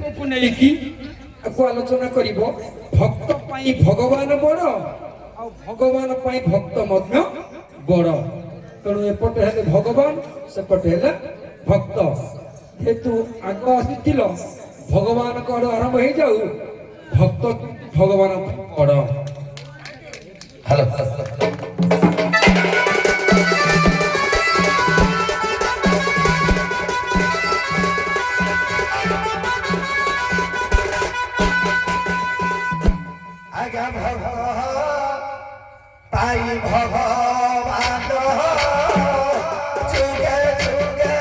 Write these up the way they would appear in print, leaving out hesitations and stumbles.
ଚରିତ୍ରକୁ ନେଇକି ଆକୁ ଆଲୋଚନା କରିବ। ଭକ୍ତ ପାଇଁ ଭଗବାନ ବଡ଼ ଆଉ ଭଗବାନ ପାଇଁ ଭକ୍ତ ମଧ୍ୟ ବଡ଼। ତେଣୁ ଏପଟେ ହେଲେ ଭଗବାନ, ସେପଟେ ହେଲେ ଭକ୍ତ। ଯେହେତୁ ଆଗ ଆସିଥିଲ ଭଗବାନଙ୍କ ଆଡୁ ଆରମ୍ଭ ହେଇଯାଉ, ଭକ୍ତ ଭଗବାନ ବଡ଼। ହ୍ୟାଲୋ ଆଜ୍ଞା ତାଇ ଭଗବାନ ଯୁଗେ ଯୁଗେ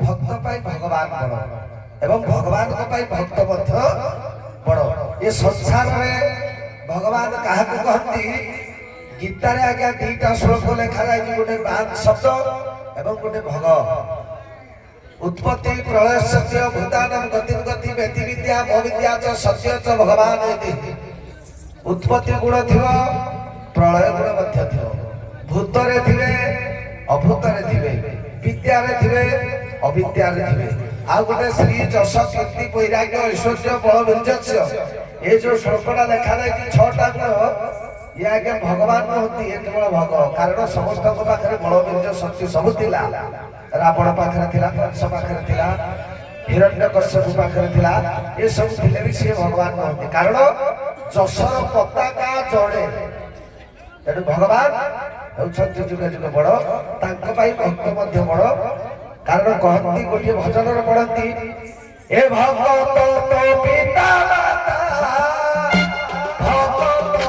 भक्त भगवान बड़ एवं भगवान भक्त बड़। ये संसार में भगवान क्या कहती गीता रे आज्ञा दीटा श्लोक लिखा जाए, गोटे बात शब्द एवं गोटे भग। उत्पत्ति प्रलय सत्य भूतानां गति गति व्यति विद्या विद्या च सत्य च भगवान। उत्पत्ति गुण थिव, प्रलय गुण मध्य थिव, भूतरे थिवे अभूतरे थिवे, विद्यारे थिवे अविद्यारे थिवे। आ गोटे श्री जश कीर्ति वैराग्य ऐश्वर्य बल वीर्यस्य ये जो श्लोकटा लिखा जाए छटा गुण ये आगे भगवान कहती ये केवल भग। कारण समस्त पाखे बल वीर्य शक्ति सब थिला। रावण पाखे थिला, कंस पाखे थिला, हिरण्यकश्यप पाखे थिला, ये सब थिले भी से भगवान कहती। कारण जशर पताका जड़े तेणु भगवान होउछन्ति जुगे जुगे बड़, तांको पाई भक्त मध्य बड़। कारण कहती गोटे भजन पढ़ती ए भगत तो पिता माता भगत तो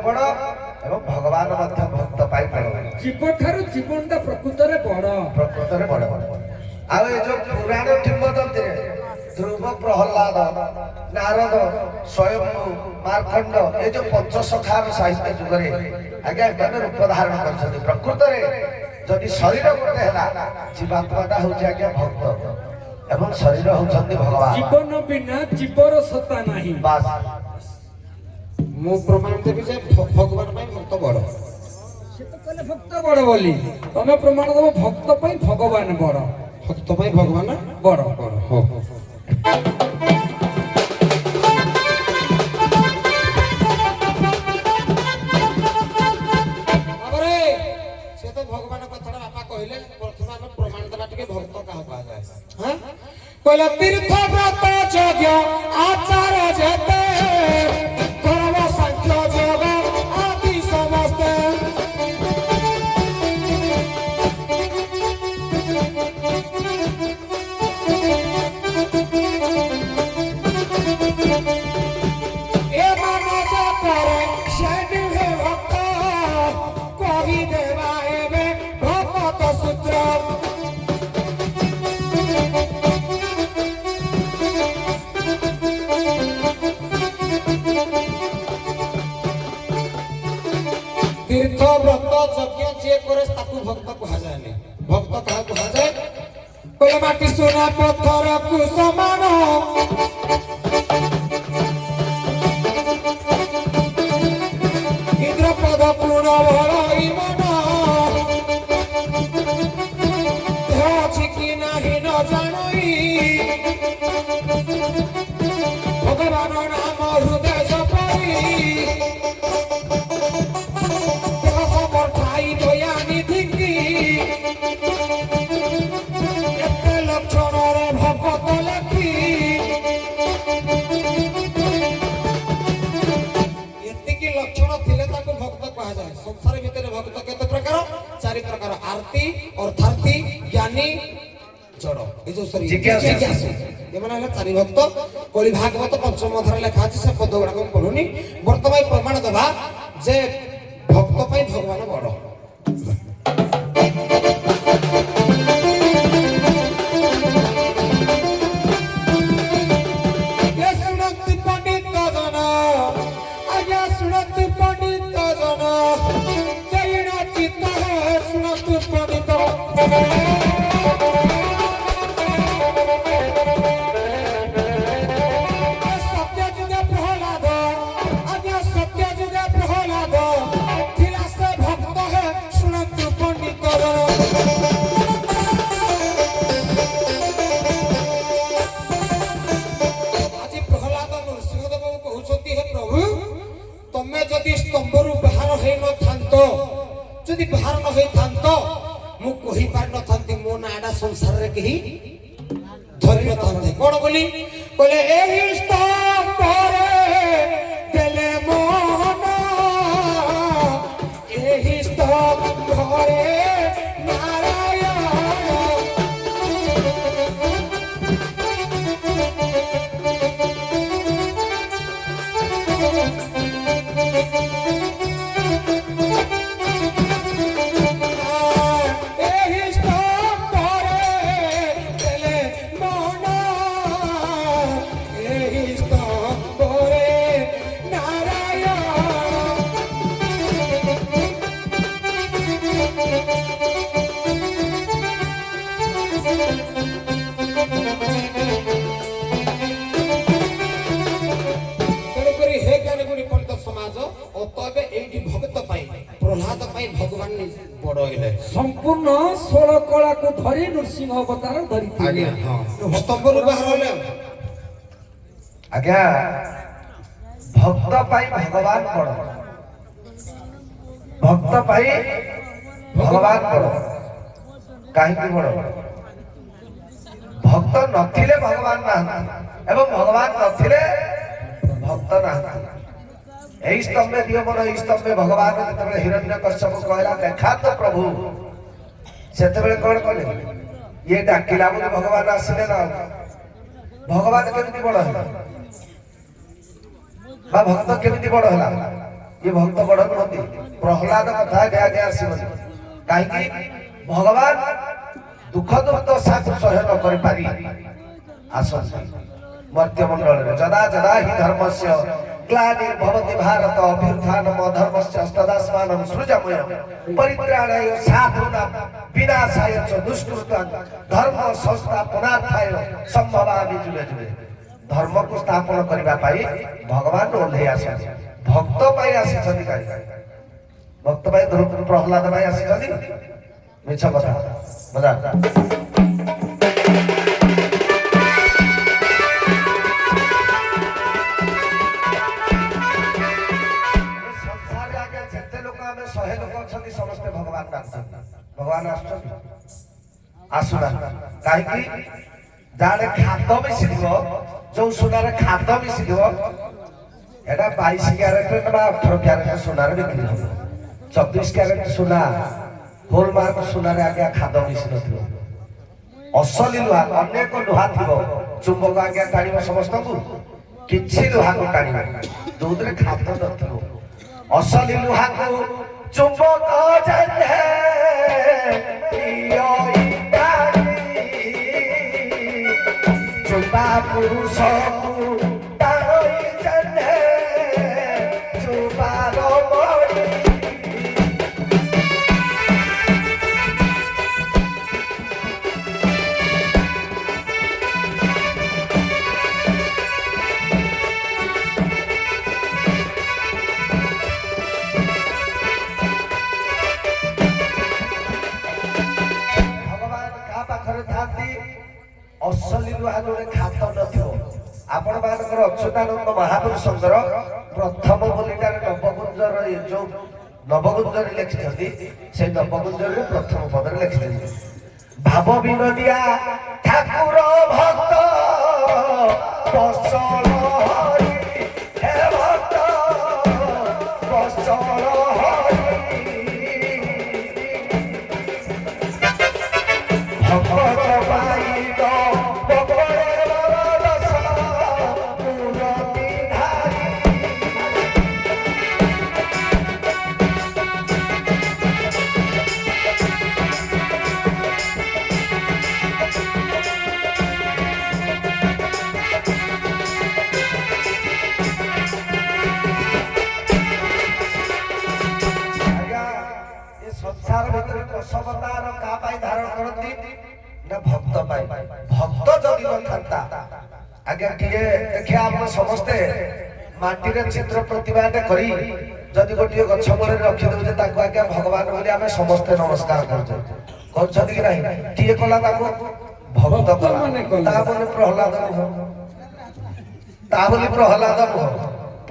बंधु भगवान भक्त पाई जीव ठारू जीवनटा प्रकृतरे बड़, प्रकृतरे बड़। आ जो पुराण किंवदंती ध्रुव प्रहलाद नारद स्वयं मार्कंड ये जो पंचसखार साहित्य जुगरे आज्ञा एम रूप धारण कर प्रकृतरे जदि शरीर गोटे है जीवात्माटा हूँ आज्ञा भक्त एवं शरीर होउछन्ति भगवान। जीवन बिना जीवर सत्ता नहीं। बास मु प्रमाण देवी जे भगवान पाई भक्त बड़। से तो कहले भक्त बड़ बोली, तमे प्रमाण देबो भक्त पाई भगवान बड़। भक्त पाई भगवान बड़ बड़ हो। अबरे से तो भगवान कथाटा बापा कहले प्रथम हम प्रमाण देबा टिके भक्त काहा कहा जाय। हां कहले तीर्थ व्रत यज्ञ आचार जेते तीर्थ व्रत यज्ञ जे करे ताकू भक्त कहा जाए नहीं। भक्त कहा कहा जाए कहले माटी सोना पत्थर को समान ভগবান নাম হৃদয় জপি দেহ সমর্থাই দয়া নিধিকি এতে লক্ষণরে ভগত লেখি এতিকি লক্ষণ থিলে তাকে ভক্ত কুহাযাଏ সংসার ভিতরে ভক্ত কেতে প্রকার চারি প্রকার আরতি অর্থার্থী জ্ঞানী জড় এই যে সরি জিজ্ঞাসু এମାନେ ହେଲା ଚାରି ଭକ୍ତ କଳି ଭାଗବତ ପଞ୍ଚମ ଅଧ୍ୟାୟରେ ଲେଖା ଅଛି ସେ ପଦ ଗୁଡାକ ମୁଁ ପଢୁନି ବର୍ତ୍ତମାନ ପ୍ରମାଣ ଦେବା ଯେ ଭକ୍ତ ପାଇଁ ଭଗବାନ ବଡ ଶୁଣନ୍ତି ପଣ୍ଡିତ ଜନ ଆଜ୍ଞା ଶୁଣନ୍ତି ପଣ୍ଡିତ ଜନ ଚିତ୍ତ ଶୁଣନ୍ତୁ ପଣ୍ଡିତ স্তম্ভରୁ ବାହାର ହେଇନଥାନ୍ତ ଯଦି ବାହାର ନ ହେଇଥାନ୍ତ ମୁଁ କହି ପାରିନଥାନ୍ତି ମୋ ନାଁଟା ସଂସାରରେ କେହି ଧରି ନଥାନ୍ତେ କଣ ବୋଲି କହିଲେ ଏହି ସ୍ତମ୍ଭରେ ଦେଲେ ମୋହନ ଏହି ସ୍ତମ୍ଭରେ ନାରାୟଣ संपूर्ण 16 कला को धरी नृसिंह अवतार धरी स्तंभରୁ ବାହାର ହେଲେ आज्ञा भक्त पाई भगवान बड़ भक्त पाई भगवान बड़ कहीं बड़ भक्त नथिले भगवान ना एवं भगवान नथिले भक्त ना এই স্তম্ভে দিও মন এই স্তম্ভে ভগবান যেতবে হিরণ্যকশ্যপ কহিলা দেখা তো প্রভু সেতবে কোন কলে ইয়ে ডাকিলা বলি ভগবান আসলে না ভগবান কেমিতি বড় হলা বা ভক্ত কেমিতি বড় হলা ইয়ে ভক্ত বড় নতি প্রহ্লাদ কথা গয়া গয়া আসিবনি কাহিকি ভগবান দুঃখ দুঃখ সাথ সহ্য ন করি পারি আসନ୍ତି মর্ত্যমণ্ডଳରେ যদা যদা হি ধর্মস্য ग्लानिर्भवति भारत अभ्युत्थानम् अधर्मस्य तदास्मानं सृजामयम् परित्राणाय साधूनां विनाशाय च दुष्कृतां धर्म संस्थापनार्थाय संभवामि जुगे जुगे धर्म को स्थापन करबा पाई भगवान ओल्हे आसନ୍ତି भक्त पाई आसीଛନ୍ତି काई भक्त पाई प्रहलाद पाई आसीଛନ୍ତି मिछ कथा मजा समस्ते भगवान भगवान आसुना कहीं जाने खाद मिसी जो सुनार खाद मिसी एटा 22 क्यारेट बा 18 क्यारेट सुनार बिक्री हो 24 क्यारेट सुना होलमार्क सुनार आज्ञा खाद मिसी नथिबो असली लुहा अनेक लुहा थिबो चुंबक आज्ञा टाणिबो समस्त को किछि लुहा को टाणिबो दूधरे खाद नथिबो असली लुहा को चुंबक जन्हे प्रियो इतारी चुंबा पुरुष को तारोई जन्हे चुंबा रोबड़ी असली लुहा जो खाद नथिबो आपण ଅଚ୍ୟୁତାନନ୍ଦ ମହାପୁରୁଷଙ୍କର ପ୍ରଥମ ବୋଲିଟାରେ ନବଗୁଞ୍ଜର ଯୋଉ ନବଗୁଞ୍ଜରେ ଲେଖିଛନ୍ତି ସେଇ ନବଗୁଞ୍ଜରେ ପ୍ରଥମ ପଦରେ ଲେଖିଛନ୍ତି ଭାବ ବିନୋଦିଆ ଠାକୁର ଭକ୍ତ ବସଳ ହରି ହେ ଭକ୍ତ ବସଳ ହରି ଭଗତ ପାଇତ ବକଳେ ବରଦଶ ମୂରତି ଧାରି ସଂସାର ଭିତରେ ପ୍ରସବତାର କାହା ପାଇଁ ଧାରଣ କରନ୍ତି ନା ଭକ୍ତ ପାଇଁ ଭକ୍ତ ଯଦି ନଥାନ୍ତା ଆଜ୍ଞା ଟିକେ ଦେଖିବା ଆମେ ସମସ୍ତେ ମାଟିରେ ଚିତ୍ର ପ୍ରତିଭାଟେ କରି ଯଦି ଗୋଟିଏ ଗଛ ମୂଳରେ ରଖିଦେଉଛେ ତାକୁ ଆଜ୍ଞା ଭଗବାନ ବୋଲି ଆମେ ସମସ୍ତେ ନମସ୍କାର କରୁଛେ କରୁଛନ୍ତି କି ନାହିଁ କିଏ କଲା ତାକୁ ଭକ୍ତ କଲା ତା ବୋଲି ପ୍ରହ୍ଲାଦ ନୁହଁ ତା ବୋଲି ପ୍ରହ୍ଲାଦ ନୁହଁ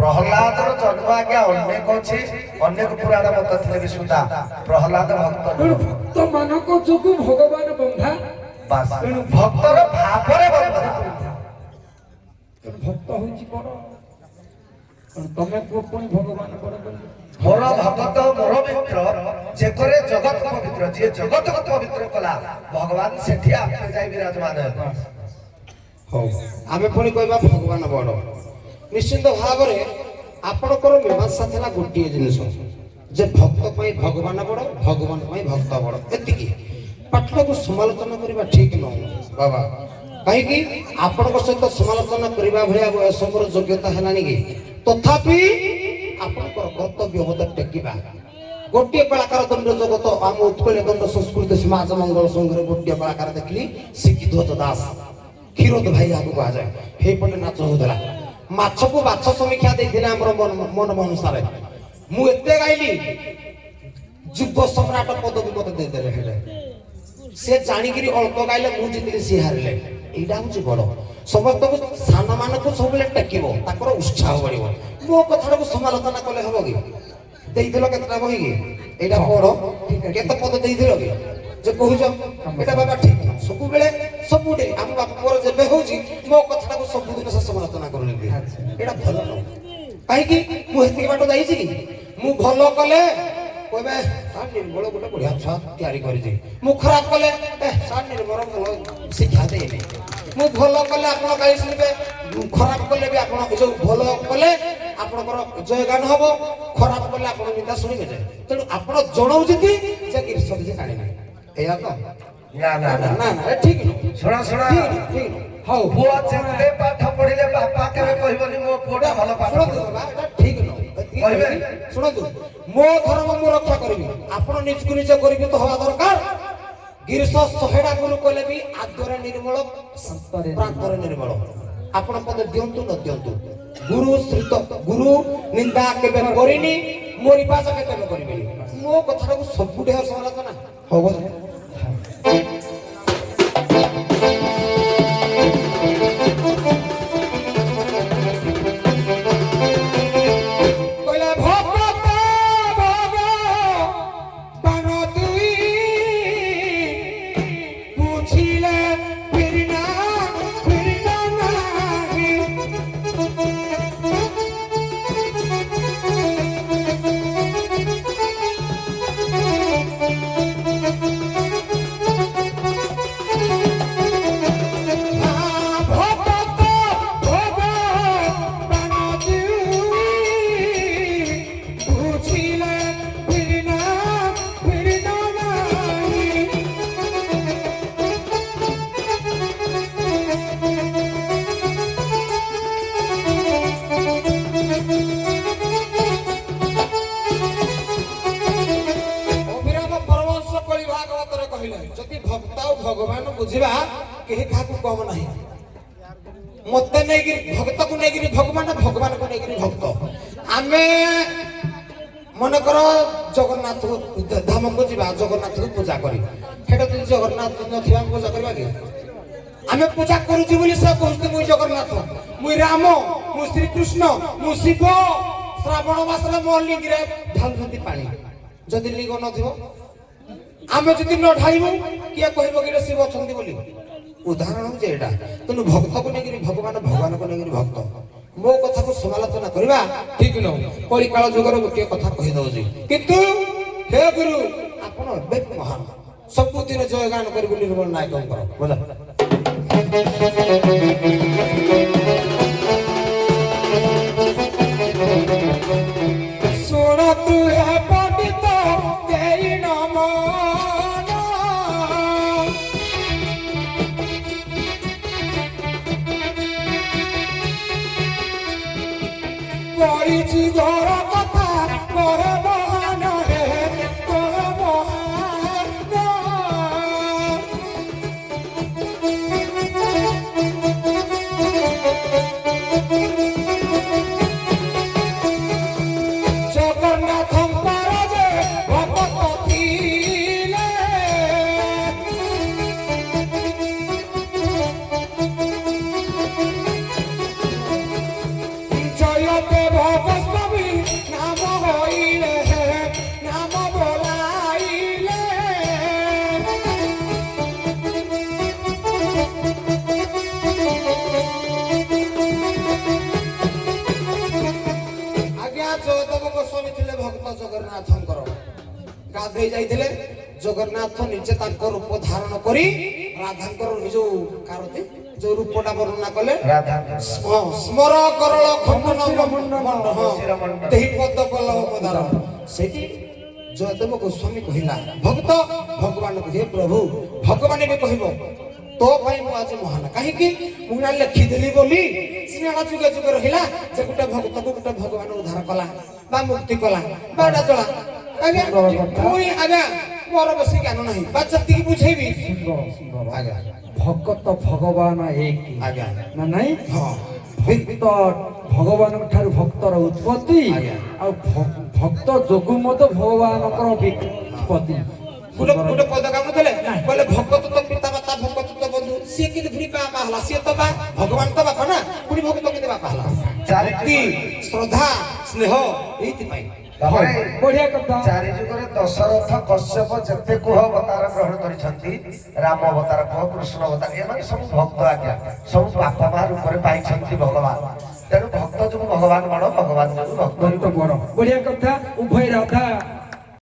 ପ୍ରହ୍ଲାଦର ଜନ୍ମ ଆଜ୍ଞା ଅନେକ ଅଛି ଅନେକ ପୁରାଣ ମତ ଥିଲେ ବି ସୁଦ୍ଧା ପ୍ରହ୍ଲାଦ ଭକ୍ତ ଭକ୍ତ ମାନଙ୍କ ଯୋଗୁ ଭଗବାନ ବନ୍ଧା ବାସ୍ ଭକ୍ତର ଭାବରେ ବନ୍ଧା ଭକ୍ତ ହଉଛି ବଡ ତମେ କୁହ ପୁଣି ଭଗବାନ ବଡ ବୋଲି ମୋର ଭଗତ ମୋର ମିତ୍ର ଯେ କରେ ଜଗତ ପବିତ୍ର ଯିଏ ଜଗତକୁ ପବିତ୍ର କଲା ଭଗବାନ ସେଠି ଆପେ ଯାଇ ବିରାଜମାନ ହେବେ ହଉ ଆମେ ପୁଣି କହିବା ଭଗବାନ ବଡ ନିଶ୍ଚିନ୍ତ ଭାବରେ ଆପଣଙ୍କର ମୀମାଂସା ଥିଲା ଗୋଟିଏ ଜିନିଷ ଯେ ଭକ୍ତ ପାଇଁ ଭଗବାନ ବଡ ଭଗବାନ ପାଇଁ ଭକ୍ତ ବଡ ଏତିକି ପାଠକୁ ସମାଲୋଚନା କରିବା ଠିକ ନୁହଁ ବାବା କାହିଁକି ଆପଣଙ୍କ ସହିତ ସମାଲୋଚନା କରିବା ଭଳିଆ ବୟସର ଯୋଗ୍ୟତା ହେଲାନି କି ତଥାପି ଆପଣଙ୍କର କର୍ତ୍ତବ୍ୟ ମତେ ଟେକିବା ଗୋଟିଏ କଳାକାର ଦଣ୍ଡ ଜଗତ ଆମ ଉତ୍କଳୀୟ ଦଣ୍ଡ ସଂସ୍କୃତି ସମାଜ ମଙ୍ଗଳ ସଂଘରେ ଗୋଟିଏ କଳାକାର ଦେଖିଲି ଶିକ୍ଷିତ ଦାସ କ୍ଷୀରୋଦ ଭାଇ ଯାହାକୁ କୁହାଯାଏ ସେଇପଟେ ନାଚ ହଉଥିଲା ମାଛକୁ ମାଛ ସମୀକ୍ଷା ଦେଇଥିଲେ ଆମର ମନ ଅନୁସାରେ ମୁଁ ଏତେ ଗାଇଲି ଯୁବ ସମ୍ରାଟ ପଦବୀ ମତେ ଦେଇଦେଲେ ହେଲେ ସେ ଜାଣିକିରି ଅଳ୍ପ ଗାଇଲେ ମୁଁ ଜିତିଲି ସିଏ ହାରିଲେ ଏଇଟା ହଉଛି ବଡ ସମସ୍ତଙ୍କୁ ସାନ ମାନଙ୍କୁ ସବୁବେଳେ ଟେକିବ ତାଙ୍କର ଉତ୍ସାହ ବଢିବ ମୋ କଥାଟାକୁ ସମାଲୋଚନା କଲେ ହବ କି ଦେଇଥିଲ କେତେଟା ବହି କି ଏଇଟା ବଡ କେତେ ପଦ ଦେଇଥିଲ କି ଯେ କହୁଛ ଏଇଟା ବାବା ଠିକ ସବୁବେଳେ ସବୁଠି ଆମ ବାପା ମୋର ଯେବେ ହଉଛି ମୋ କଥାଟାକୁ ସବୁଦିନ ସେ ସମାଲୋଚନା କରୁଛନ୍ତି ଏଇଟା ଭଲ ନୁହଁ କାହିଁକି ମୁଁ ଏତିକି ବାଟ ଯାଇଛି କି ମୁଁ ଭଲ କଲେ କହିବେ ସାର୍ ନିର୍ମଳ ଗୋଟେ ବଢିଆ ଛୁଆ ତିଆରି କରିଛି ମୁଁ ଖରାପ କଲେ ସାର୍ ନିର୍ମଳ ଭଲ ଶିକ୍ଷା ଦେଇନି ମୁଁ ଭଲ କଲେ ଆପଣ ଗାଳି ଶୁଣିବେ ଖରାପ କଲେ ବି ଆପଣ ଯୋଉ ଭଲ କଲେ ଆପଣଙ୍କର ଜୟଗାନ ହବ ଖରାପ କଲେ ଆପଣ ନିନ୍ଦା ଶୁଣିବେ ଯେ ତେଣୁ ଆପଣ ଜଣାଉଛନ୍ତି ଯେ ଗିରିଶ କିଛି ଜାଣିନାହିଁ ଏଇଆ ତ ନା ନା ନା ନା ନା ଠିକ ନୁହଁ ଶୁଣ ଶୁଣ ଠିକ ହଉ ପୁଅ ଯେତେ ପାଠ ପଢିଲେ ବାପା କେବେ କହିବନି ମୋ ପୁଅଟା ଭଲ ପାଠ ଶୁଣନ୍ତୁ ପଢୁଛି ବାବା, ଏଇଟା ଠିକ ନୁହଁ କହିବେ? ଶୁଣନ୍ତୁ ମୋ ଧର୍ମ ମୁଁ ରକ୍ଷା କରିବି ଆପଣ ନିଜକୁ ନିଜେ କରିବି ତ ହବା ଦରକାର ଗିରିଶ 100ଟା ଗୁରୁ କଲେ ବି ଆଦ୍ୟରେ ନିର୍ମଳ ପ୍ରାନ୍ତରେ ନିର୍ମଳ ଆପଣ ପଦେ ଦିଅନ୍ତୁ ନ ଦିଅନ୍ତୁ ଗୁରୁ ନିନ୍ଦା କେବେ କରିନି ମୋ ରିପାସ କେବେ କରିବିନି ମୋ କଥାଟାକୁ ସବୁଠି ସମାଲୋଚନା ହବ भगवान बुझा कहीं क्या कम ना मत नहीं भक्त को नहीं भगवान भगवान को नहीं भक्त आम मन कर जगन्नाथ धाम को जा जगन्नाथ को पूजा करी जगन्नाथ पूजा करवा कि आम पूजा करुची से कहते मुझे जगन्नाथ मुझे राम ମୁଁ ଶ୍ରୀକୃଷ୍ଣ ମୁଁ ଶିବ ଶ୍ରାବଣ ମାସରେ ମୋ ଲିଙ୍ଗରେ ଢାଳୁଛନ୍ତି ପାଣି ଯଦି ଲିଙ୍ଗ ନଥିବ ଆମେ ଯଦି ନ ଢାଳିବୁ କିଏ କହିବ କି ଶିବ ଅଛନ୍ତି ବୋଲି ଉଦାହରଣ ହଉଛି ଏଇଟା ତେଣୁ ଭକ୍ତକୁ ନେଇକିରି ଭଗବାନଙ୍କୁ ନେଇକିରି ଭକ୍ତ ମୋ କଥାକୁ ସମାଲୋଚନା କରିବା ଠିକ ନୁହଁ କଳିକାଳ ଯୁଗର ଗୋଟିଏ କଥା କହିଦଉଛି କିନ୍ତୁ ହେ ଗୁରୁ ଆପଣ ଏବେ ମହାନ ସବୁଦିନ ଜୟଗାନ କରିବୁ ନିର୍ମଳ ନାୟକଙ୍କର ବୁଝ ଶୁଣ ତୁ ହେ ପଣ୍ଡିତ ଦେଇ ନମନ କରିଛି ଘର କଥା କହେ ମହାନ ହେ କହେ ମହାନ ଜଗନ୍ନାଥଙ୍କର ଯେ ଭଗତ ଥିଲେ জয়দেব গোস্বামী নাম হইলে নাম বলাইলে আজ্ঞা জয়দেব গোস্বামী ଥିଲେ ভক্ত জগন্নাথଙ୍କର ଗାଧେଇ ଯାଇଥିଲେ ଜଗନ୍ନାଥ ନିଜେ ତାଙ୍କ ରୂପ ଧାରଣ କରି ରାଧାଙ୍କର ଯୋଉ କାରତି ଯୋଉ ରୂପଟା ବର୍ଣ୍ଣନା କଲେ ସ୍ମର କରଳ ଖଣ୍ଡନ ଦେହି ପଦ କଲହ ମଦାର ସେଠି ଜୟଦେବ ଗୋସ୍ୱାମୀ କହିଲା ଭକ୍ତ ଭଗବାନଙ୍କୁ ହେ ପ୍ରଭୁ ଭଗବାନ ବି କହିବ ତୋ ପାଇଁ ମୁଁ ଆଜି ମହାନ କାହିଁକି ମୁଁ ନା ଲେଖିଦେଲି ବୋଲି ସିନା ଯୁଗ ଯୁଗ ରହିଲା ଯେ ଗୋଟେ ଭକ୍ତକୁ ଗୋଟେ ଭଗବାନ ଉଦ୍ଧାର କଲା ବା ମୁକ୍ତି କଲା ବା ଡାଚଳା ଆଜ୍ଞା ପୁଣି ଆଜ୍ଞା ମୋର ବେଶୀ ଜ୍ଞାନ ନାହିଁ ବା ଯେତିକି ବୁଝେଇବି ଆଜ୍ଞା ଭଗତ ଭଗବାନ ଏକ ଆଜ୍ଞା ନା ନାଇଁ ହଁ ଭକ୍ତ ଭଗବାନଙ୍କ ଠାରୁ ଭକ୍ତର ଉତ୍ପତ୍ତି ଆଜ୍ଞା। ଆଉ ଭକ୍ତ ଯୋଗୁ ମଧ୍ୟ ଭଗବାନଙ୍କର ବିପତ୍ତି ଗୋଟେ ପଦ କାମୁଥିଲେ କହିଲେ ଭଗତ ତ ପିତା ମାତା ଭଗତ ତ ବନ୍ଧୁ ସିଏ କିନ୍ତୁ ପୁଣି ବାପା ହେଲା ସିଏ ତ ବା ଭଗବାନ ତ ବାପା ନା ପୁଣି ଭଗତ କିନ୍ତୁ ବାପା ହେଲା ଚାରିଟି ଶ୍ରଦ୍ଧା ସ୍ନେହ ଏଇଥିପାଇଁ ବଢିଆ କଥା ଚାରି ଯୁଗରେ ଦଶରଥ କଶ୍ୟପ ଯେତେ କୁହ ଅବତାର ଗ୍ରହଣ କରିଛନ୍ତି ରାମ ଅବତାର କୁହ କୃଷ୍ଣ ଅବତାର ଏମାନେ ସବୁ ଭକ୍ତ ଆଜ୍ଞା ସବୁ ବାପା ମା ରୂପରେ ପାଇଛନ୍ତି ଭଗବାନ ତେଣୁ ଭକ୍ତ ଯୋଗୁ ଭଗବାନ ବଡ ଭଗବାନ ଯୋଗୁ ଭକ୍ତ ବଡ ବଢିଆ କଥା ଉଭୟ